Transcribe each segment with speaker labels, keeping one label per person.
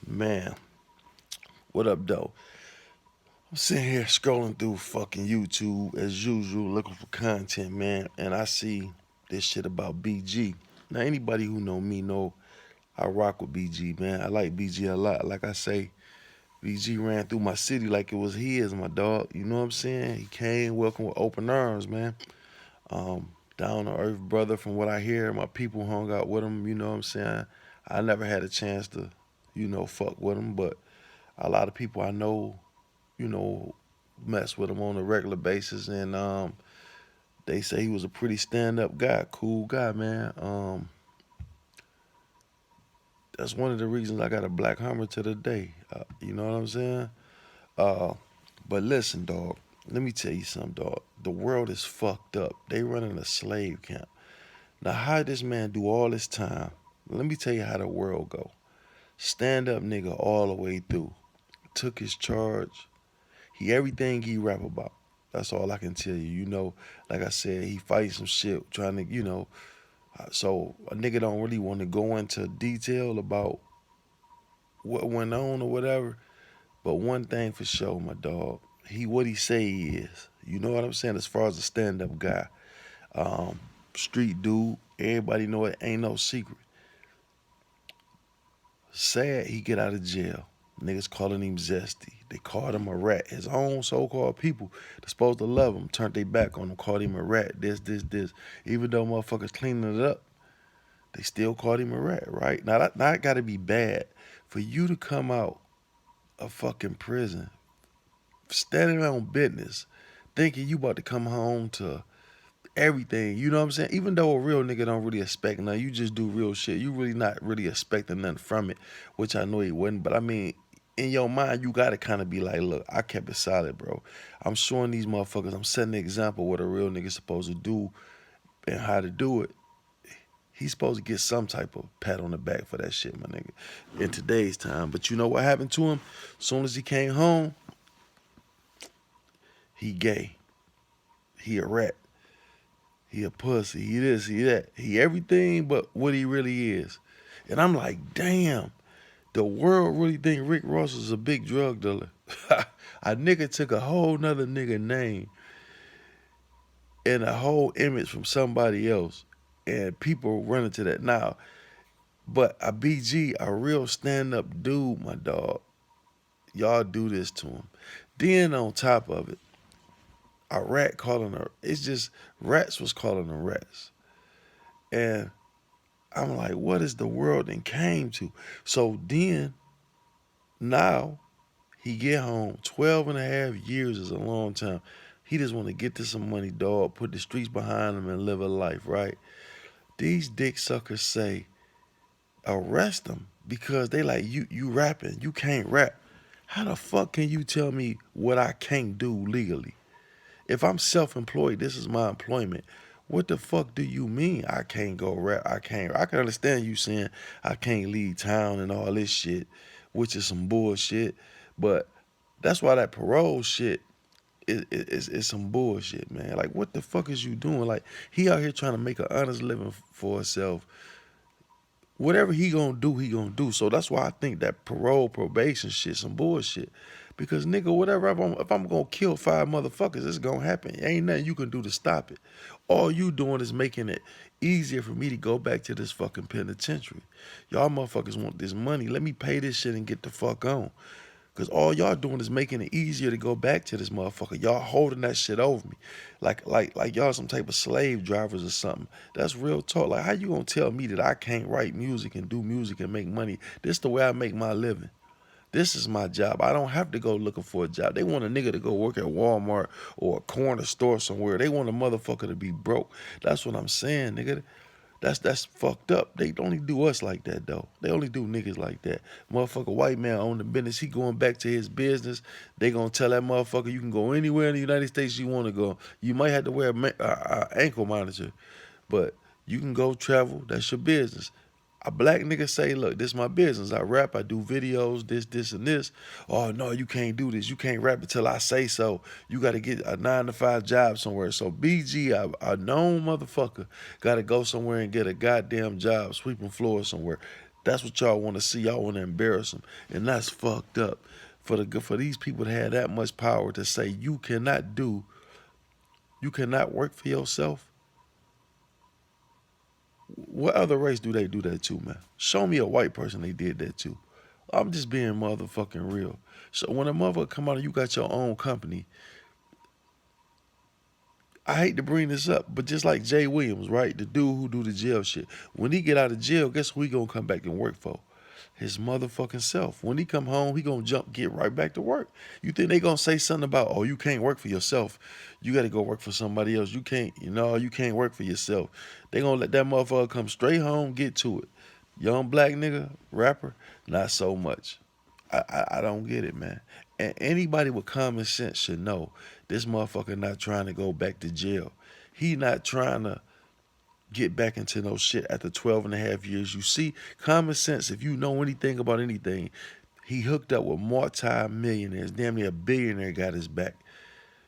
Speaker 1: Man, what up, though? I'm sitting here scrolling through fucking YouTube as usual, looking for content, man, and I see this shit about BG. Now, anybody who know me know I rock with BG, man. I like BG a lot. Like I say, BG ran through my city like it was his, my dog. You know what I'm saying? He came, welcome with open arms, man. Down to earth brother, from what I hear, my people hung out with him. You know what I'm saying? I never had a chance to, fuck with him, but a lot of people I know you know, mess with him on a regular basis, and they say he was a pretty stand-up guy, cool guy, man. That's one of the reasons I got a black Hummer to the day. You know what I'm saying? Uh, but listen, dog. Let me tell you something, dog. The world is fucked up. They running a slave camp. Now, how this man do all this time? Let me tell you how the world go. Stand up nigga all the way through. Took his charge. He everything he rap about. That's all I can tell you. Like I said, he fight some shit trying to, so a nigga don't really want to go into detail about what went on or whatever. But one thing for sure, my dog, he what he say he is. You know what I'm saying? As far as a stand up guy, um, street dude, everybody know it ain't no secret. Sad he get out of jail. Niggas calling him Zesty. They called him a rat. His own so-called people that's supposed to love him turned their back on him, called him a rat. This. Even though motherfuckers cleaning it up, they still called him a rat, right? Now that gotta be bad for you to come out of fucking prison, standing on business, thinking you about to come home to everything. You know what I'm saying? Even though a real nigga don't really expect nothing, you just do real shit. You really not really expecting nothing from it, which I know he wouldn't. But I mean, in your mind, you gotta kind of be like, look, I kept it solid, bro. I'm showing these motherfuckers, I'm setting the example what a real nigga supposed to do and how to do it. He's supposed to get some type of pat on the back for that shit, my nigga, in today's time. But you know what happened to him? As soon as he came home, he gay. He a rat. He a pussy. He this, he that. He everything but what he really is. And I'm like, damn, the world really think Rick Ross is a big drug dealer. A nigga took a whole nother nigga name and a whole image from somebody else. And people running to that now. But a BG, a real stand up dude, my dog, y'all do this to him. Then on top of it, a rat calling her, it's just rats was calling her rats. And I'm like, what is the world and came to? So then, now, he get home. 12 and a half years is a long time. He just want to get to some money, dog, put the streets behind him and live a life, right? These dick suckers say, arrest him because they like, you rapping. You can't rap. How the fuck can you tell me what I can't do legally? If I'm self-employed, this is my employment. What the fuck do you mean I can't go rap? I can understand you saying I can't leave town and all this shit, which is some bullshit. But that's why that parole shit is some bullshit, man. Like, what the fuck is you doing? Like, he out here trying to make an honest living for himself. Whatever he gonna do, he gonna do. So that's why I think that parole probation shit some bullshit. Because nigga, whatever if I'm gonna kill five motherfuckers, it's gonna happen. Ain't nothing you can do to stop it. All you doing is making it easier for me to go back to this fucking penitentiary. Y'all motherfuckers want this money. Let me pay this shit and get the fuck on. Cause all y'all doing is making it easier to go back to this motherfucker. Y'all holding that shit over me. Like y'all some type of slave drivers or something. That's real talk. Like, how you gonna tell me that I can't write music and do music and make money? This the way I make my living. This is my job. I don't have to go looking for a job. They want a nigga to go work at Walmart or a corner store somewhere. They want a motherfucker to be broke. That's what I'm saying, nigga. That's fucked up. They only do us like that though. They only do niggas like that. Motherfucker, white man own the business. He going back to his business. They gonna tell that motherfucker you can go anywhere in the United States you want to go. You might have to wear a ankle monitor, but you can go travel. That's your business. A black nigga say, look, this is my business. I rap, I do videos, this, and this. Oh, no, you can't do this. You can't rap until I say so. You got to get a 9 to 5 job somewhere. So BG, a known motherfucker, got to go somewhere and get a goddamn job sweeping floors somewhere. That's what y'all want to see. Y'all want to embarrass them, and that's fucked up. For these people to have that much power to say you cannot work for yourself. What other race do they do that to, man? Show me a white person they did that to. I'm just being motherfucking real. So when a motherfucker come out and you got your own company, I hate to bring this up, but just like Jay Williams, right? The dude who do the jail shit. When he get out of jail, guess who he gonna come back and work for? His motherfucking self. When he come home, he gonna get right back to work. You think they gonna say something about, oh, you can't work for yourself. You gotta go work for somebody else. You can't work for yourself. They gonna let that motherfucker come straight home, get to it. Young black nigga, rapper, not so much. I don't get it, man. And anybody with common sense should know this motherfucker not trying to go back to jail. He not trying to get back into no shit after 12 and a half years. You see, common sense, if you know anything about anything, he hooked up with multi-millionaires. Damn near a billionaire got his back.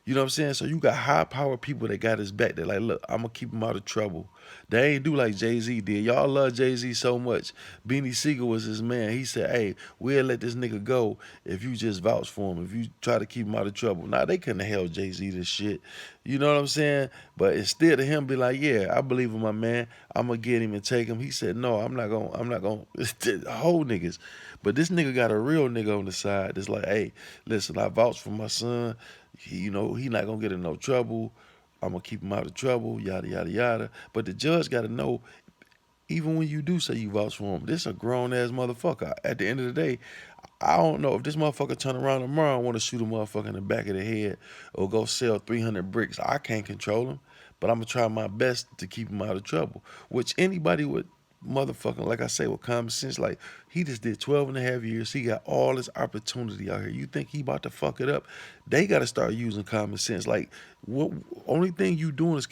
Speaker 1: You know what I'm saying? So you got high power people that got his back. They're like, look, I'm gonna keep him out of trouble. They ain't do like Jay-Z did. Y'all love Jay-Z so much. Beanie Siegel was his man. He said, hey, we'll let this nigga go if you just vouch for him, if you try to keep him out of trouble. Now, they couldn't have held Jay-Z this shit. You know what I'm saying? But instead of him be like, yeah, I believe in my man. I'm gonna get him and take him. He said, no, I'm not gonna hold niggas. But this nigga got a real nigga on the side that's like, hey, listen, I vouch for my son. He not gonna get in no trouble. I'm gonna keep him out of trouble, yada yada yada. But the judge got to know, even when you do say you vouch for him, this a grown ass motherfucker. At the end of the day, I don't know if this motherfucker turn around tomorrow and want to shoot a motherfucker in the back of the head or go sell 300 bricks. I can't control him, but I'm gonna try my best to keep him out of trouble. Which anybody would motherfucking, like I say, with common sense, like he just did 12 and a half years. He got all this opportunity out here. You think he about to fuck it up? They got to start using common sense. Like, what only thing you doing is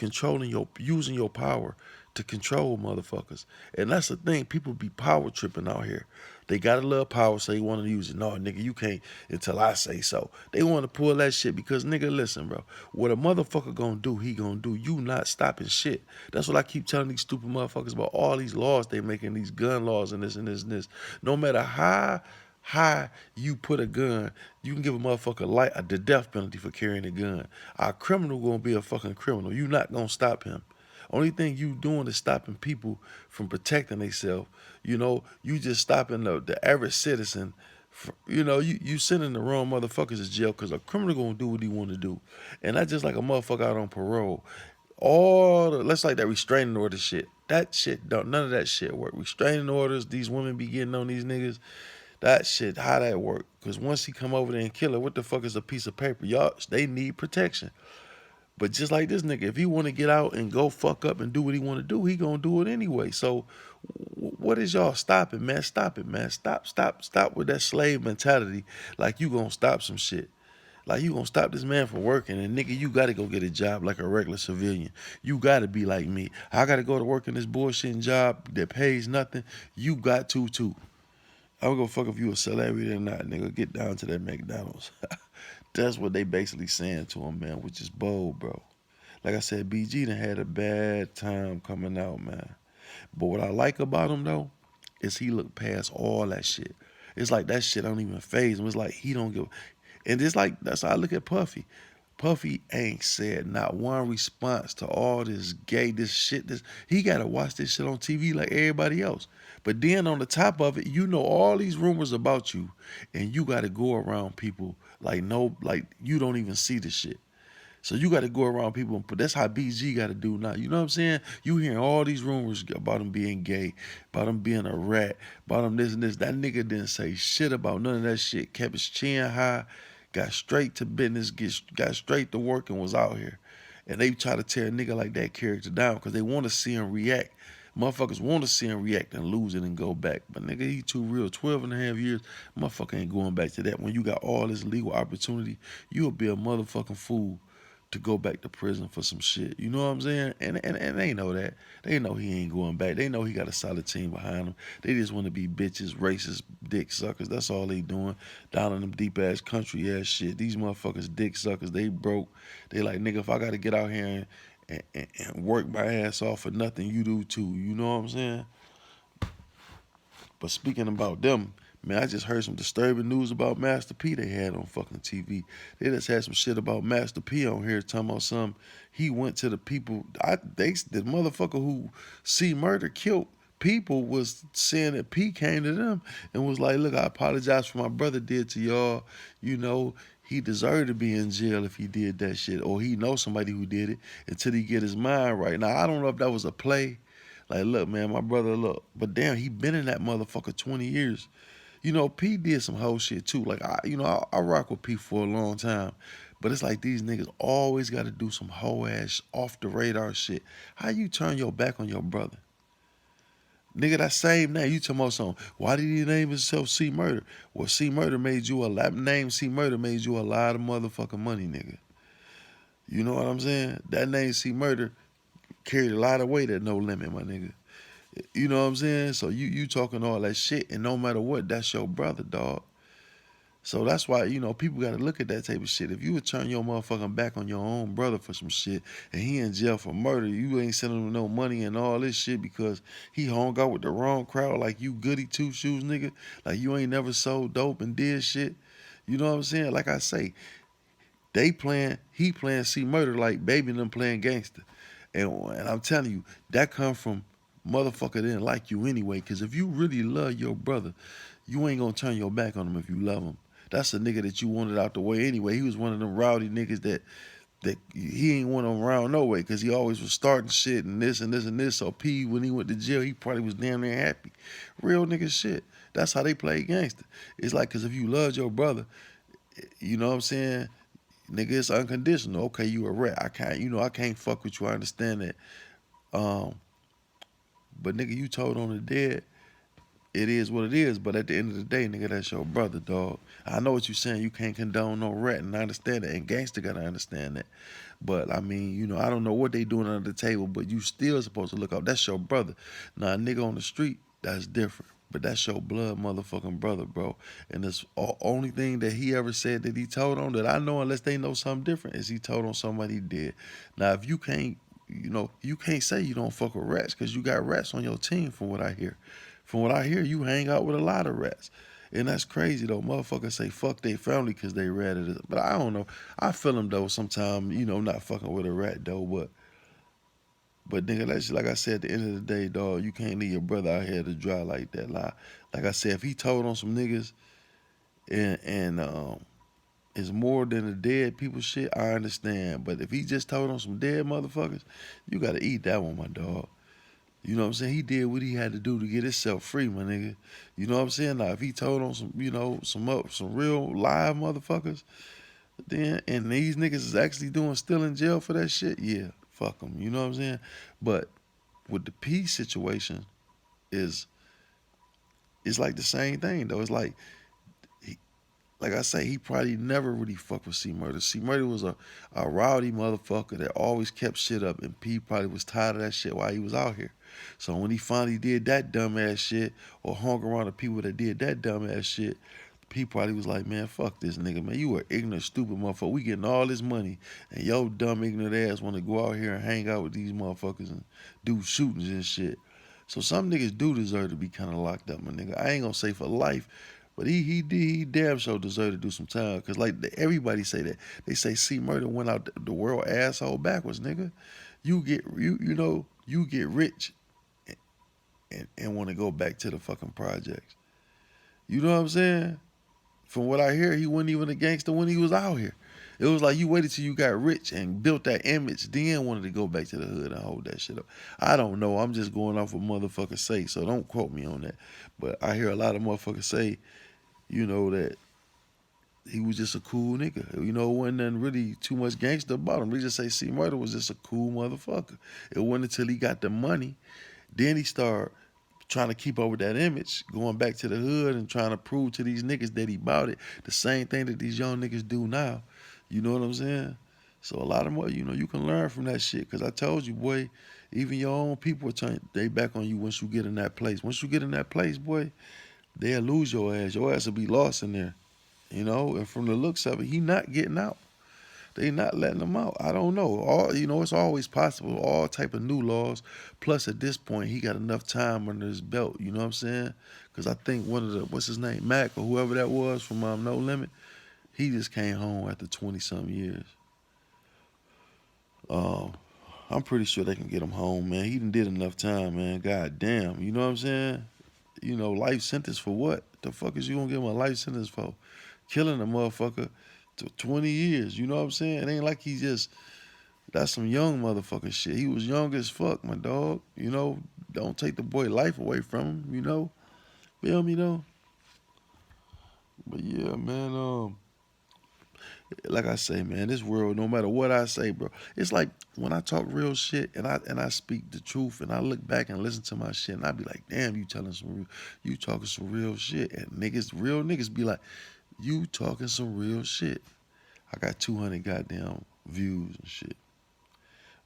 Speaker 1: using your power to control motherfuckers. And that's the thing. People be power tripping out here. They got a little power, so they want to use it. No, nigga, you can't until I say so. They want to pull that shit because, nigga, listen, bro. What a motherfucker gonna do, he gonna do. You not stopping shit. That's what I keep telling these stupid motherfuckers about all these laws they making, these gun laws and this and this and this. No matter how high you put a gun, you can give a motherfucker the death penalty for carrying a gun. Our criminal gonna be a fucking criminal. You not gonna stop him. Only thing you doing is stopping people from protecting themselves. You just stopping the average citizen. You sending the wrong motherfuckers to jail because a criminal gonna do what he want to do, and that's just like a motherfucker out on parole. Let's like that restraining order shit. That shit don't none of that shit work. Restraining orders, these women be getting on these niggas. That shit, how that work? Because once he come over there and kill her, what the fuck is a piece of paper? Y'all, they need protection. But just like this nigga, if he want to get out and go fuck up and do what he want to do, he gonna do it anyway. So, what is y'all stopping, man? Stop it, man. Stop with that slave mentality. Like you gonna stop some shit. Like you gonna stop this man from working, and nigga, you gotta go get a job like a regular civilian. You gotta be like me. I gotta go to work in this bullshitting job that pays nothing. You got to too. I don't go fuck if you a celebrity or not, nigga. Get down to that McDonald's. That's what they basically saying to him, man, which is bold, bro. Like I said, BG done had a bad time coming out, man. But what I like about him though, is he looked past all that shit. It's like that shit don't even faze him. It's like he don't give. And it's like that's how I look at Puffy. Puffy ain't said not one response to all this gay, this shit. This he gotta watch this shit on TV like everybody else. But then on the top of it, you know all these rumors about you, and you gotta go around people like no, like you don't even see the shit. So you got to go around people, but that's how BG got to do now. You know what I'm saying? You hearing all these rumors about him being gay, about him being a rat, about him this and this. That nigga didn't say shit about none of that shit. Kept his chin high, got straight to business, got straight to work, and was out here. And they try to tear a nigga like that character down because they want to see him react. Motherfuckers want to see him react and lose it and go back. But nigga, he too real. 12 and a half years, motherfucker ain't going back to that. When you got all this legal opportunity, you'll be a motherfucking fool to go back to prison for some shit. You know what I'm saying? And they know that. They know he ain't going back. They know he got a solid team behind him. They just want to be bitches, racist, dick suckers. That's all they doing. Down in them deep ass country ass shit. These motherfuckers dick suckers. They broke. They like, nigga, if I gotta get out here and work my ass off for nothing, you do too. You know what I'm saying? But speaking about them, man, I just heard some disturbing news about Master P they had on fucking TV. They just had some shit about Master P on here talking about some. He went to the people. The motherfucker who C Murder killed people was saying that P came to them and was like, "Look, I apologize for my brother did to y'all. You know, he deserved to be in jail if he did that shit, or he knows somebody who did it until he get his mind right." Now I don't know if that was a play. Like, look, man, my brother, look, but damn, he been in that motherfucker 20 years. You know, P did some whole shit too. Like, I rock with P for a long time. But it's like these niggas always got to do some whole ass off the radar shit. How you turn your back on your brother? Nigga, that same name, you talking about something. Why did he name himself C Murder? Well, C Murder made you a lot, name C Murder made you a lot of motherfucking money, nigga. You know what I'm saying? That name C Murder carried a lot of weight at No Limit, my nigga. You know what I'm saying? So you talking all that shit, and no matter what, that's your brother, dog. So that's why, people got to look at that type of shit. If you would turn your motherfucking back on your own brother for some shit and he in jail for murder, you ain't sending him no money and all this shit because he hung out with the wrong crowd like you goody two shoes, nigga. Like you ain't never sold dope and did shit. You know what I'm saying? Like I say, he playing C Murder like Baby and them playing gangster. And I'm telling you, that come from motherfucker didn't like you anyway. Cause if you really love your brother, you ain't gonna turn your back on him if you love him. That's a nigga that you wanted out the way anyway. He was one of them rowdy niggas that he ain't want him around no way because he always was starting shit and this and this and this. So P, when he went to jail, he probably was damn near happy. Real nigga shit. That's how they play gangster. It's like, because if you loved your brother, you know what I'm saying? Nigga, it's unconditional. Okay, you a rat. I can't fuck with you. I understand that. Um, but nigga, you told on the dead. It is what it is. But at the end of the day, nigga, that's your brother, dog. I know what you're saying. You can't condone no rat, and I understand that. And gangster gotta understand that. But I mean, I don't know what they doing under the table, but you still supposed to look out. That's your brother. Now, a nigga on the street, that's different. But that's your blood motherfucking brother, bro. And the only thing that he ever said that he told on that I know, unless they know something different, is he told on somebody dead. Now, if you can't, you can't say you don't fuck with rats because you got rats on your team, from what I hear. From what I hear, you hang out with a lot of rats. And that's crazy though. Motherfuckers say fuck their family because they ratted it. But I don't know. I feel them though sometimes, not fucking with a rat though. But nigga, that's like I said, at the end of the day, dog, you can't leave your brother out here to dry like that. Like I said, if he told on some niggas and it's more than the dead people shit, I understand. But if he just told on some dead motherfuckers, you gotta eat that one, my dog. You know what I'm saying? He did what he had to do to get himself free, my nigga. You know what I'm saying? Now, if he told on some, some real live motherfuckers, then and these niggas is actually still in jail for that shit, yeah, fuck them. You know what I'm saying? But with the peace situation, is it's like the same thing though. It's like I say, he probably never really fucked with C Murder. C Murder was a rowdy motherfucker that always kept shit up, and P probably was tired of that shit while he was out here. So when he finally did that dumbass shit, or hung around the people that did that dumbass shit, P probably was like, man, fuck this nigga, man. You are ignorant, stupid motherfucker. We getting all this money, and your dumb, ignorant ass want to go out here and hang out with these motherfuckers and do shootings and shit. So some niggas do deserve to be kind of locked up, my nigga. I ain't gonna say for life, but he damn sure deserve to do some time. Cause like everybody say that. They say C Murder went out the world asshole backwards, nigga. You get rich and want to go back to the fucking projects. You know what I'm saying? From what I hear, he wasn't even a gangster when he was out here. It was like you waited till you got rich and built that image, then wanted to go back to the hood and hold that shit up. I don't know. I'm just going off what motherfuckers say, so don't quote me on that. But I hear a lot of motherfuckers say, that he was just a cool nigga. It wasn't nothing really too much gangster about him. We just say C Murder was just a cool motherfucker. It wasn't until he got the money, then he started trying to keep up with that image, going back to the hood and trying to prove to these niggas that he bought it. The same thing that these young niggas do now. You know what I'm saying? So a lot of more, you can learn from that shit. Cause I told you, boy, even your own people will turn they back on you once you get in that place. Once you get in that place, boy, they'll lose your ass. Your ass will be lost in there. And from the looks of it, he not getting out. They not letting them out. I don't know. All it's always possible. All type of new laws. Plus, at this point, he got enough time under his belt. You know what I'm saying? Because I think one of the what's his name, Mac or whoever that was from No Limit, he just came home after 20 something years. Um, I'm pretty sure they can get him home, man. He done did enough time, man. God damn. You know what I'm saying? Life sentence for what? The fuck is you gonna give him a life sentence for? Killing a motherfucker to 20 years. You know what I'm saying? It ain't like he just, that's some young motherfucker shit. He was young as fuck, my dog. Don't take the boy life away from him. Feel me though? But yeah, man, like I say, man, this world, no matter what I say, bro, it's like when I talk real shit and I speak the truth and I look back and listen to my shit and I be like, damn, you talking some real shit, and real niggas be like, you talking some real shit. I got 200 goddamn views and shit,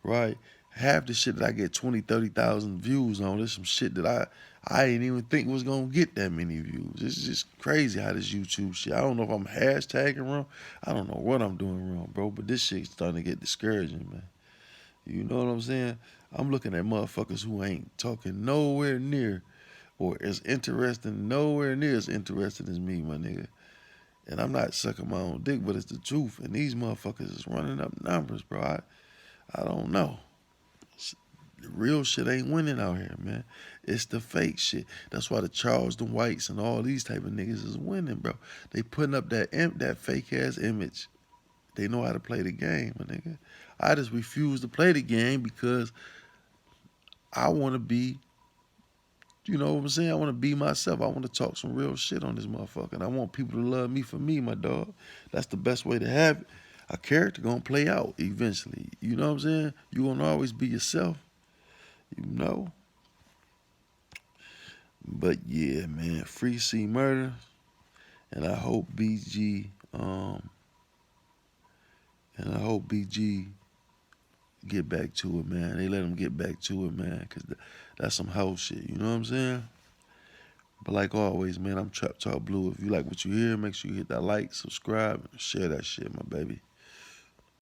Speaker 1: right? Half the shit that I get 20, 30,000 views on, there's some shit that I didn't even think was gonna get that many views. It's just crazy how this YouTube shit. I don't know if I'm hashtagging wrong. I don't know what I'm doing wrong, bro. But this shit's starting to get discouraging, man. You know what I'm saying? I'm looking at motherfuckers who ain't talking nowhere near or nowhere near as interested as me, my nigga. And I'm not sucking my own dick, but it's the truth. And these motherfuckers is running up numbers, bro. I don't know. The real shit ain't winning out here, man. It's the fake shit. That's why the Charleston Whites and all these type of niggas is winning, bro. They putting up that fake ass image. They know how to play the game, my nigga. I just refuse to play the game because I want to be, you know what I'm saying? I want to be myself. I want to talk some real shit on this motherfucker. And I want people to love me for me, my dog. That's the best way to have it. A character gonna play out eventually. You know what I'm saying? You gonna always be yourself. You know? But yeah, man, free C Murder, and I hope BG, get back to it, man. They let him get back to it, man, cause that's some hoe shit. You know what I'm saying? But like always, man, I'm Trap Talk Blue. If you like what you hear, make sure you hit that like, subscribe, and share that shit, my baby.